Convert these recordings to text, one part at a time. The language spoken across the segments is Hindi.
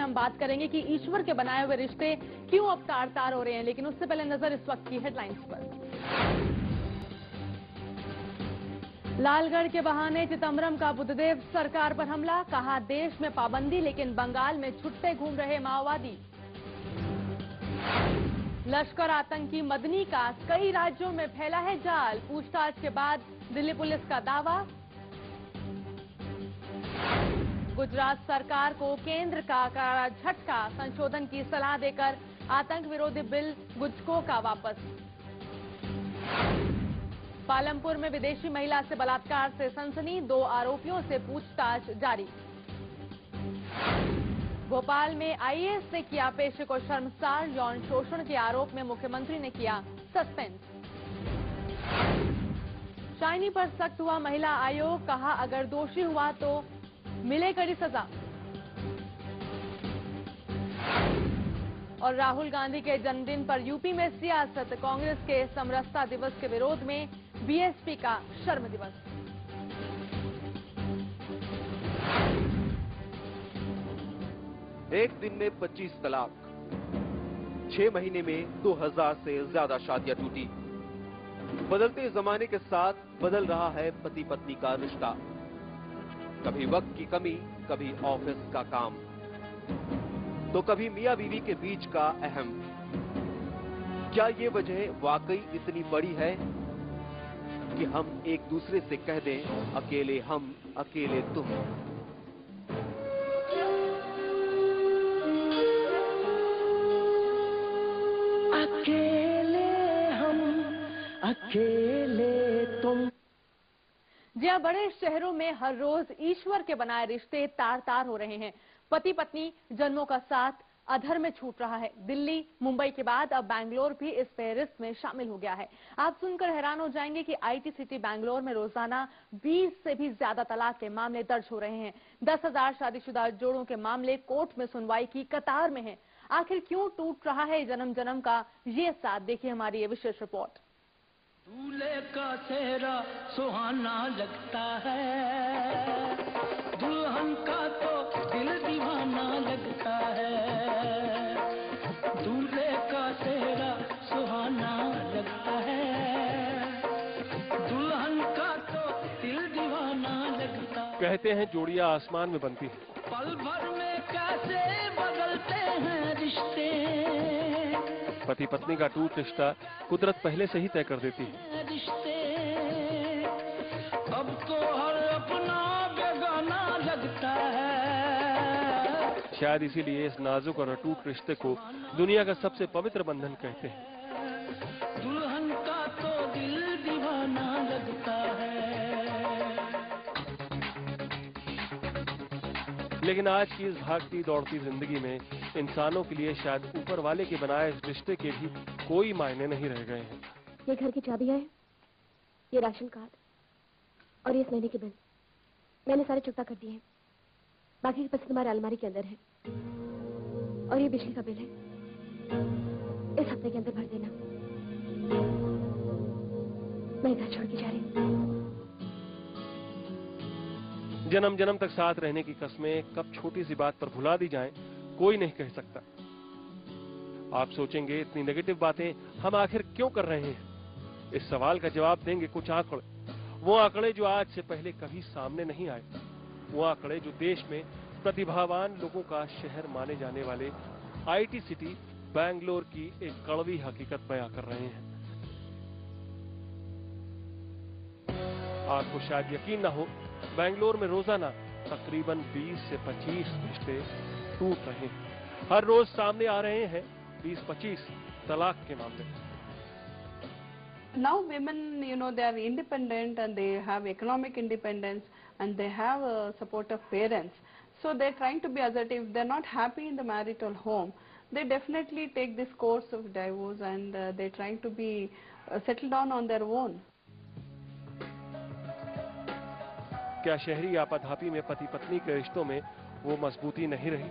में हम बात करेंगे कि ईश्वर के बनाए हुए रिश्ते क्यों अब तार-तार हो रहे हैं, लेकिन उससे पहले नजर इस वक्त की हेडलाइंस पर। लालगढ़ के बहाने चिदंबरम का बुद्धदेव सरकार पर हमला, कहा देश में पाबंदी लेकिन बंगाल में छुट्टे घूम रहे माओवादी। लश्कर आतंकी मदनी का कई राज्यों में फैला है जाल, पूछताछ के बाद दिल्ली पुलिस का दावा। गुजरात सरकार को केंद्र का करारा झटका, संशोधन की सलाह देकर आतंक विरोधी बिल गुजको का वापस। पालमपुर में विदेशी महिला से बलात्कार से सनसनी, 2 आरोपियों से पूछताछ जारी। भोपाल में आईएएस ने किया पेशे को शर्मसार, यौन शोषण के आरोप में मुख्यमंत्री ने किया सस्पेंस। शाइनी पर सख्त हुआ महिला आयोग, कहा अगर दोषी हुआ तो मिले कड़ी सजा। और राहुल गांधी के जन्मदिन पर यूपी में सियासत, कांग्रेस के समरसता दिवस के विरोध में बीएसपी का शर्म दिवस। एक दिन में 25 तलाक, 6 महीने में 2000 से ज्यादा शादियां टूटी। बदलते जमाने के साथ बदल रहा है पति पत्नी का रिश्ता। कभी वक्त की कमी, कभी ऑफिस का काम, तो कभी मियां बीवी के बीच का अहम। क्या ये वजह वाकई इतनी बड़ी है कि हम एक दूसरे से कह दें अकेले हम, अकेले तुम? अकेले हम, अकेले तुम। जी हाँ, बड़े शहरों में हर रोज ईश्वर के बनाए रिश्ते तार-तार हो रहे हैं। पति पत्नी जन्मों का साथ अधर में छूट रहा है। दिल्ली, मुंबई के बाद अब बैंगलोर भी इस फहरिस्त में शामिल हो गया है। आप सुनकर हैरान हो जाएंगे कि आईटी सिटी बैंगलोर में रोजाना 20 से भी ज्यादा तलाक के मामले दर्ज हो रहे हैं। 10,000 शादीशुदा जोड़ों के मामले कोर्ट में सुनवाई की कतार में हैं। आखिर क्यों टूट रहा है जन्म जन्म का ये साथ, देखिए हमारी ये विशेष रिपोर्ट। दूल्हे का चेहरा सुहाना लगता है, दुल्हन का तो दिल दीवाना लगता है। दूल्हे का चेहरा सुहाना लगता है, दुल्हन का तो दिल दीवाना लगता है। कहते हैं जोड़ियां आसमान में बनती हैं। पल भर में कैसे बदलते हैं रिश्ते। पति पत्नी का टूट रिश्ता कुदरत पहले से ही तय कर देती है। रिश्ते अब तो हर अपना बेगाना लगता है। शायद इसीलिए इस नाजुक और अटूट रिश्ते को दुनिया का सबसे पवित्र बंधन कहते हैं। दुल्हन का तो दिल दीवाना लगता है। लेकिन आज की इस भागती दौड़ती जिंदगी में इंसानों के लिए शायद ऊपर वाले के बनाए इस रिश्ते के भी कोई मायने नहीं रह गए हैं। ये घर की चाबियां हैं, ये राशन कार्ड और ये इस महीने के बिल मैंने सारे चुकता कर दिए हैं। बाकी के पैसे तुम्हारे अलमारी के अंदर है। और ये बिजली का बिल है, इस हफ्ते के अंदर भर देना। मैं घर छोड़ के जा रही हूँ। जन्म जन्म तक साथ रहने की कस्में कब छोटी सी बात पर भुला दी जाएं, कोई नहीं कह सकता। आप सोचेंगे इतनी नेगेटिव बातें हम आखिर क्यों कर रहे हैं? इस सवाल का जवाब देंगे कुछ आंकड़े। वो आंकड़े जो आज से पहले कभी सामने नहीं आए। वो आंकड़े जो देश में प्रतिभावान लोगों का शहर माने जाने वाले आईटी सिटी बैंगलोर की एक कड़वी हकीकत बयां कर रहे हैं। आपको शायद यकीन न हो, बैंगलोर में रोजाना तकरीबन 20 से 25 रिश्ते टूट रहे हैं। हर रोज सामने आ रहे हैं 20-25 तलाक के मामले। Now women, they are independent and they have economic independence and they have support of parents. So they're trying to be assertive. They're not happy in the marital home. They definitely take this course of divorce and they're trying to be settled down on their own. क्या शहरी आपाधापी में पति पत्नी के रिश्तों में वो मजबूती नहीं रही?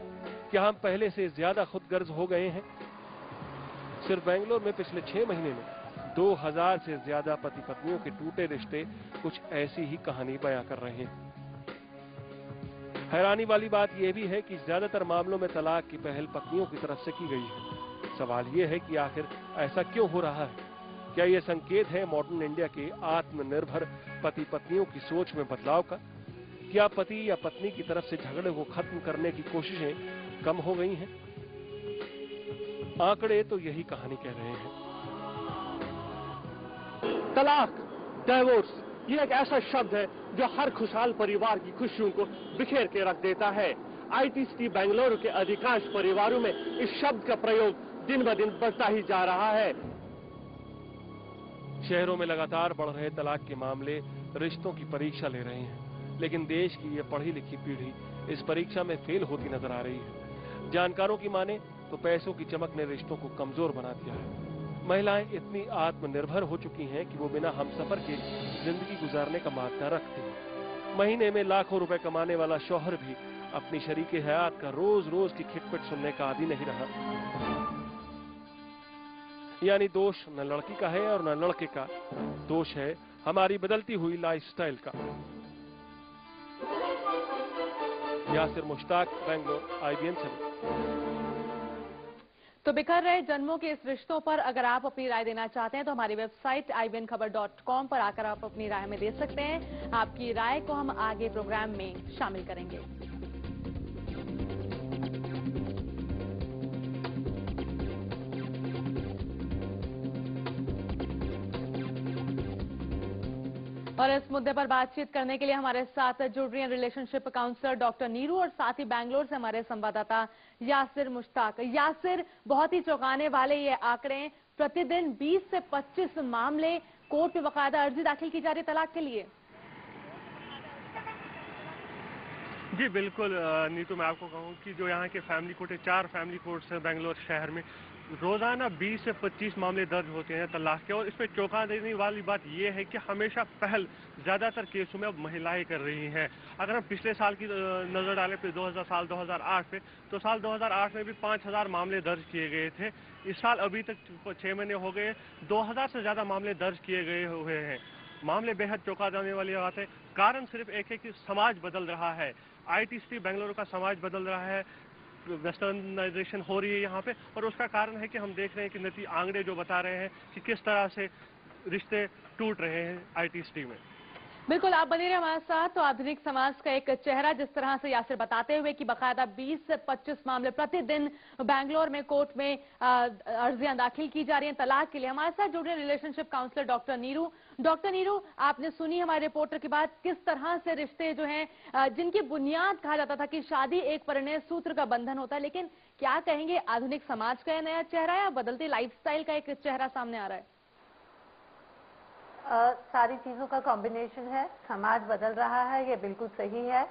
क्या हम पहले से ज्यादा खुदगर्ज हो गए हैं? सिर्फ बेंगलोर में पिछले 6 महीने में 2000 से ज्यादा पति पत्नियों के टूटे रिश्ते कुछ ऐसी ही कहानी बयां कर रहे हैं। हैरानी वाली बात यह भी है कि ज्यादातर मामलों में तलाक की पहल पत्नियों की तरफ से की गई है। सवाल यह है कि आखिर ऐसा क्यों हो रहा है? क्या यह संकेत है मॉडर्न इंडिया के आत्मनिर्भर पति पत्नियों की सोच में बदलाव का? क्या पति या पत्नी की तरफ से झगड़े को खत्म करने की कोशिशें कम हो गई हैं? आंकड़े तो यही कहानी कह रहे हैं। तलाक, डाइवोर्स, ये एक ऐसा शब्द है जो हर खुशहाल परिवार की खुशियों को बिखेर के रख देता है। आईटी बेंगलुरु के अधिकांश परिवारों में इस शब्द का प्रयोग दिन ब दिन बढ़ता ही जा रहा है। शहरों में लगातार बढ़ रहे तलाक के मामले रिश्तों की परीक्षा ले रहे हैं, लेकिन देश की ये पढ़ी लिखी पीढ़ी इस परीक्षा में फेल होती नजर आ रही है। जानकारों की माने तो पैसों की चमक ने रिश्तों को कमजोर बना दिया है। महिलाएं इतनी आत्मनिर्भर हो चुकी हैं कि वो बिना हमसफर के जिंदगी गुजारने का मानना रखती हैं। महीने में लाखों रुपए कमाने वाला शौहर भी अपनी शरीके हयात का रोज रोज की खिटपिट सुनने का आदी नहीं रहा। यानी दोष न लड़की का है और न लड़के का, दोष है हमारी बदलती हुई लाइफस्टाइल का। यासिर मुश्ताक, बेंगलोर, IBN 7। तो बिखर रहे जन्मों के इस रिश्तों पर अगर आप अपनी राय देना चाहते हैं तो हमारी वेबसाइट IBNखबर.com पर आकर आप अपनी राय हमें दे सकते हैं। आपकी राय को हम आगे प्रोग्राम में शामिल करेंगे। और इस मुद्दे पर बातचीत करने के लिए हमारे साथ जुड़ रही हैं रिलेशनशिप काउंसलर डॉक्टर नीरू और साथ ही बैंगलोर से हमारे संवाददाता यासिर मुश्ताक। यासिर, बहुत ही चौंकाने वाले ये आंकड़े, प्रतिदिन 20 से 25 मामले कोर्ट में बाकायदा अर्जी दाखिल की जा रही है तलाक के लिए। जी बिल्कुल नीतू, मैं आपको कहूँ कि जो यहाँ के फैमिली कोर्ट है, 4 फैमिली कोर्ट्स हैं बेंगलोर शहर में, रोजाना 20 से 25 मामले दर्ज होते हैं तलाक के। और इसमें चौंका देने वाली बात यह है कि हमेशा पहल ज्यादातर केसों में अब महिलाएं कर रही हैं। अगर हम पिछले साल की नजर डालें फिर 2008 पे, तो साल 2008 में भी 5000 मामले दर्ज किए गए थे। इस साल अभी तक 6 महीने हो गए, 2000 से ज्यादा मामले दर्ज किए गए हुए हैं। मामले बेहद चौंका देने वाली बात है। कारण सिर्फ एक है कि समाज बदल रहा है। ITC बेंगलुरु का समाज बदल रहा है, वेस्टर्नाइजेशन हो रही है यहाँ पे, और उसका कारण है कि हम देख रहे हैं कि आंकड़े जो बता रहे हैं कि किस तरह से रिश्ते टूट रहे हैं ITC में। बिल्कुल, आप बने रहे हमारे साथ। तो आधुनिक समाज का एक चेहरा जिस तरह से यासिर बताते हुए कि बाकायदा 20 से 25 मामले प्रतिदिन बैंगलोर में कोर्ट में अर्जियां दाखिल की जा रही हैं तलाक के लिए। हमारे साथ जुड़े relationship counsellor doctor Neeru. Doctor Neeru, आपने सुनी हमारे रिपोर्टर की बात, किस तरह से रिश्ते जो हैं जिनकी बुनियाद कहा जाता था कि शादी एक परिणय सूत्र का बंधन होता है, लेकिन क्या कहेंगे आधुनिक समाज का नया चेहरा या बदलती लाइफस्टाइल का एक चेहरा सामने आ रहा है? सारी चीजों का कॉम्बिनेशन है। समाज बदल रहा है, ये बिल्कुल सही है।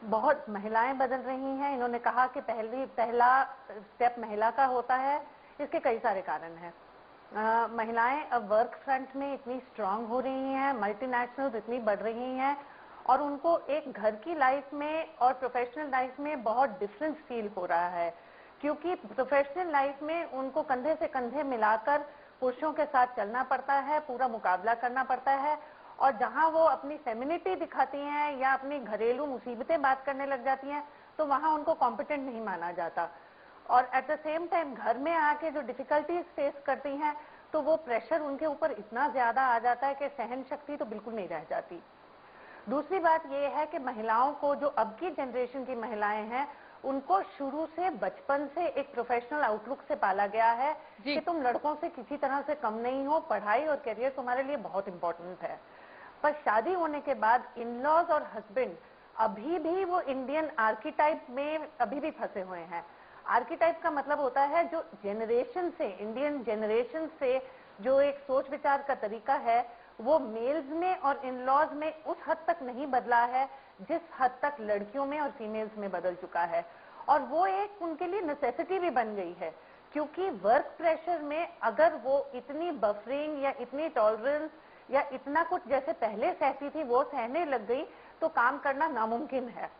बहुत महिलाएं बदल रही हैं। इन्होंने कहा कि पहला स्टेप महिला का होता है। इसके कई सारे कारण हैं। महिलाएं अब वर्क फ्रंट में इतनी स्ट्रांग हो रही हैं, मल्टीनेशनल्स इतनी बढ़ रही हैं, और उनको एक घर की लाइफ में और प्रोफेशनल लाइफ में बहुत डिफरेंस फील हो रहा है, क्योंकि प्रोफेशनल लाइफ में उनको कंधे से कंधे मिलाकर पुरुषों के साथ चलना पड़ता है, पूरा मुकाबला करना पड़ता है, और जहां वो अपनी फेमिनिटी दिखाती हैं या अपनी घरेलू मुसीबतें बात करने लग जाती हैं तो वहां उनको कॉम्पिटेंट नहीं माना जाता। और एट द सेम टाइम घर में आके जो डिफिकल्टीज फेस करती हैं तो वो प्रेशर उनके ऊपर इतना ज्यादा आ जाता है कि सहन शक्ति तो बिल्कुल नहीं रह जाती। दूसरी बात यह है कि महिलाओं को, जो अब की जनरेशन की महिलाएं हैं, उनको शुरू से बचपन से एक प्रोफेशनल आउटलुक से पाला गया है कि तुम लड़कों से किसी तरह से कम नहीं हो, पढ़ाई और करियर तुम्हारे लिए बहुत इंपॉर्टेंट है। पर शादी होने के बाद इन-लॉज और हस्बैंड अभी भी वो इंडियन आर्कीटाइप में अभी भी फंसे हुए हैं। आर्कीटाइप का मतलब होता है जो जनरेशन से, इंडियन जनरेशन से जो एक सोच विचार का तरीका है वो मेल्स में और इन-लॉज में उस हद तक नहीं बदला है जिस हद तक लड़कियों में और फीमेल्स में बदल चुका है। और वो एक उनके लिए नेसेसिटी भी बन गई है, क्योंकि वर्क प्रेशर में अगर वो इतनी बफरिंग या इतनी टॉलरेंस या इतना कुछ जैसे पहले सहती थी वो सहने लग गई तो काम करना नामुमकिन है।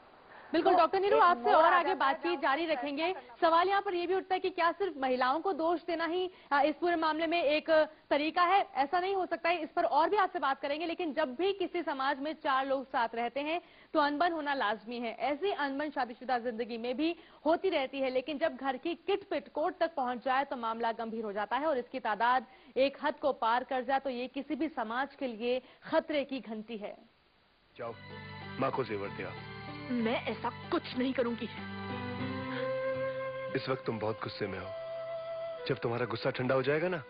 बिल्कुल डॉक्टर नीरू, आपसे और आगे बातचीत जारी रखेंगे। सवाल यहाँ पर ये भी उठता है कि क्या सिर्फ महिलाओं को दोष देना ही इस पूरे मामले में एक तरीका है? ऐसा नहीं हो सकता है, इस पर और भी आपसे बात करेंगे। लेकिन जब भी किसी समाज में 4 लोग साथ रहते हैं तो अनबन होना लाजमी है। ऐसी अनबन शादीशुदा जिंदगी में भी होती रहती है, लेकिन जब घर की किट-पिट कोर्ट तक पहुंच जाए तो मामला गंभीर हो जाता है और इसकी तादाद एक हद को पार कर जाए तो ये किसी भी समाज के लिए खतरे की घंटी है। जाओ, माँ को जेवर दिया। मैं ऐसा कुछ नहीं करूंगी। इस वक्त तुम बहुत गुस्से में हो। जब तुम्हारा गुस्सा ठंडा हो जाएगा ना,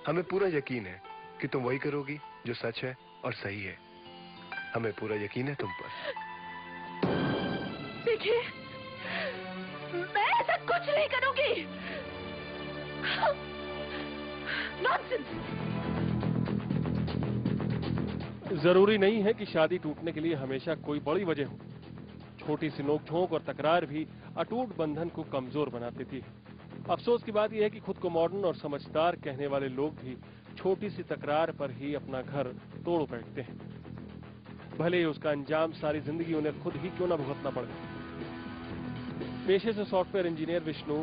हमें पूरा यकीन है कि तुम वही करोगी जो सच है और सही है। हमें पूरा यकीन है तुम पर। देखिए, मैं ऐसा कुछ नहीं करूंगी। नॉनसेंस। जरूरी नहीं है कि शादी टूटने के लिए हमेशा कोई बड़ी वजह हो। छोटी सी नोकझोंक और तकरार भी अटूट बंधन को कमजोर बना देती है। अफसोस की बात यह है कि खुद को मॉडर्न और समझदार कहने वाले लोग भी छोटी सी तकरार पर ही अपना घर तोड़ बैठते हैं, भले ही उसका अंजाम सारी जिंदगी उन्हें खुद ही क्यों न भुगतना पड़े। पेशे से सॉफ्टवेयर इंजीनियर विष्णु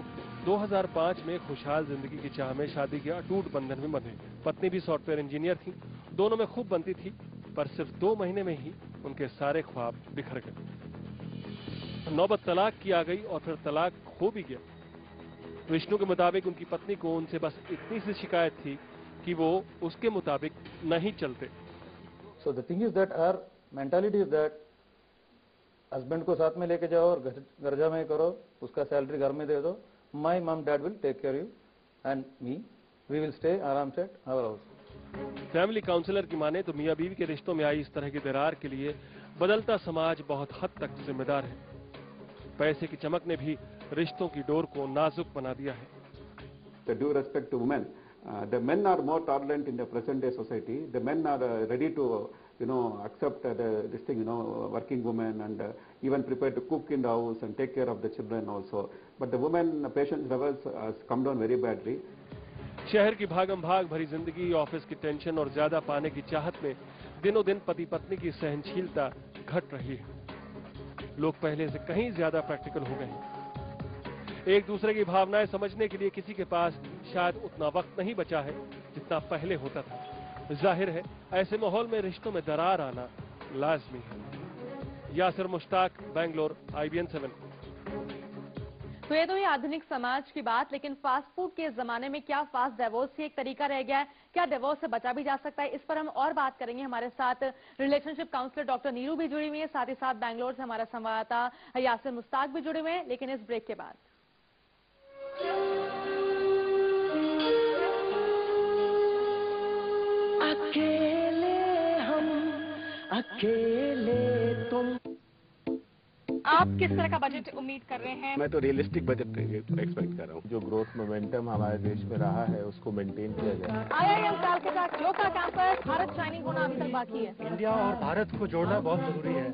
2005 में खुशहाल जिंदगी की चाह में शादी के अटूट बंधन में बंधे। पत्नी भी सॉफ्टवेयर इंजीनियर थी, दोनों में खूब बनती थी, पर सिर्फ 2 महीने में ही उनके सारे ख्वाब बिखर गए। नौबत तलाक की आ गई और फिर तलाक हो भी गया। विष्णु के मुताबिक उनकी पत्नी को उनसे बस इतनी सी शिकायत थी कि वो उसके मुताबिक नहीं चलते। So the thing is that our mentality is that husband को साथ में लेके जाओ और गर्जा में करो, उसका सैलरी घर में दे दो, my mum dad will take care you and me, we will stay आराम से आवर हाउस। फैमिली काउंसलर की माने तो मियां बीवी के रिश्तों में आई इस तरह की दरार के लिए बदलता समाज बहुत हद तक जिम्मेदार है। पैसे की चमक ने भी रिश्तों की डोर को नाजुक बना दिया है। The due respect to women, the men are more tolerant in the present day society. The men are ready to, accept this thing, working women and even prepared to cook in the house and take care of the children also. But the women patience levels has come down very badly. शहर की भागम भाग भरी जिंदगी, ऑफिस की टेंशन और ज्यादा पाने की चाहत में दिनों दिन पति पत्नी की सहनशीलता घट रही है। लोग पहले से कहीं ज्यादा प्रैक्टिकल हो गए हैं। एक दूसरे की भावनाएं समझने के लिए किसी के पास शायद उतना वक्त नहीं बचा है जितना पहले होता था। जाहिर है ऐसे माहौल में रिश्तों में दरार आना लाजमी है। यासिर मुश्ताक, बैंगलोर, IBN 7। तो ये तो ही आधुनिक समाज की बात, लेकिन फास्ट फूड के जमाने में क्या फास्ट डिवोर्स ही एक तरीका रह गया है? क्या डिवोर्स से बचा भी जा सकता है? इस पर हम और बात करेंगे। हमारे साथ रिलेशनशिप काउंसलर डॉक्टर नीरू भी जुड़ी हुई है, साथ ही साथ बैंगलोर से हमारा संवाददाता यासिर मुश्ताक भी जुड़े हुए हैं, लेकिन इस ब्रेक के बाद। अकेले हम, अकेले तुम। आप किस तरह का बजट उम्मीद कर रहे हैं? मैं तो रियलिस्टिक बजट एक्सपेक्ट कर रहा हूँ। जो ग्रोथ मोमेंटम हमारे देश में रहा है उसको मेंटेन किया जाए। IIM Kolkata Joka campus, Bharat shining होना अभी तक बाकी है। इंडिया और भारत को जोड़ना बहुत जरूरी है।